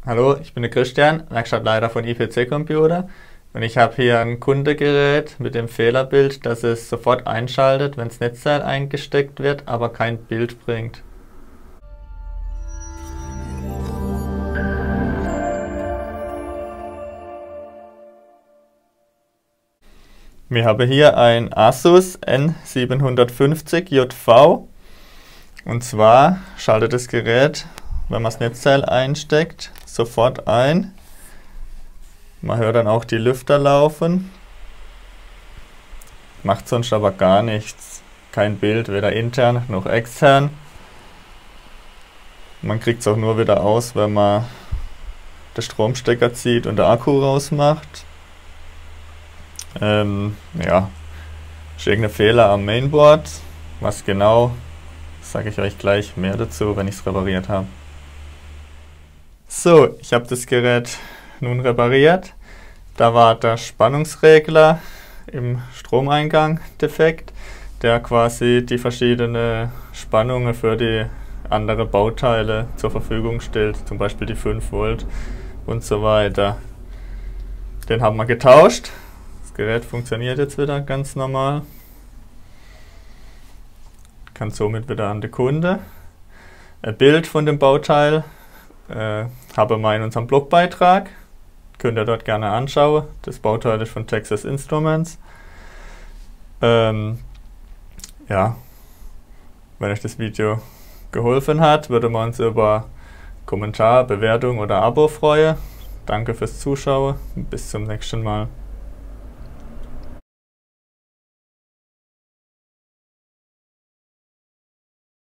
Hallo, ich bin der Christian, Werkstattleiter von IPC Computer, und ich habe hier ein Kundengerät mit dem Fehlerbild, dass es sofort einschaltet, wenn das Netzteil eingesteckt wird, aber kein Bild bringt. Wir haben hier ein Asus N750JV, und zwar schaltet das Gerät, wenn man das Netzteil einsteckt, sofort ein. Man hört dann auch die Lüfter laufen, macht sonst aber gar nichts. Kein Bild, weder intern noch extern. Man kriegt es auch nur wieder aus, wenn man den Stromstecker zieht und den Akku rausmacht. Ja, ist irgendein Fehler am Mainboard. Was genau, sage ich euch gleich mehr dazu, wenn ich es repariert habe. So, ich habe das Gerät nun repariert. Da war der Spannungsregler im Stromeingang defekt, der quasi die verschiedenen Spannungen für die anderen Bauteile zur Verfügung stellt, zum Beispiel die 5 Volt und so weiter. Den haben wir getauscht. Das Gerät funktioniert jetzt wieder ganz normal. Kann somit wieder an den Kunde. Ein Bild von dem Bauteil haben wir in unserem Blogbeitrag. Könnt ihr dort gerne anschauen. Das Bauteil ist von Texas Instruments. Ja, wenn euch das Video geholfen hat, würde man uns über Kommentar, Bewertung oder Abo freuen. Danke fürs Zuschauen und bis zum nächsten Mal.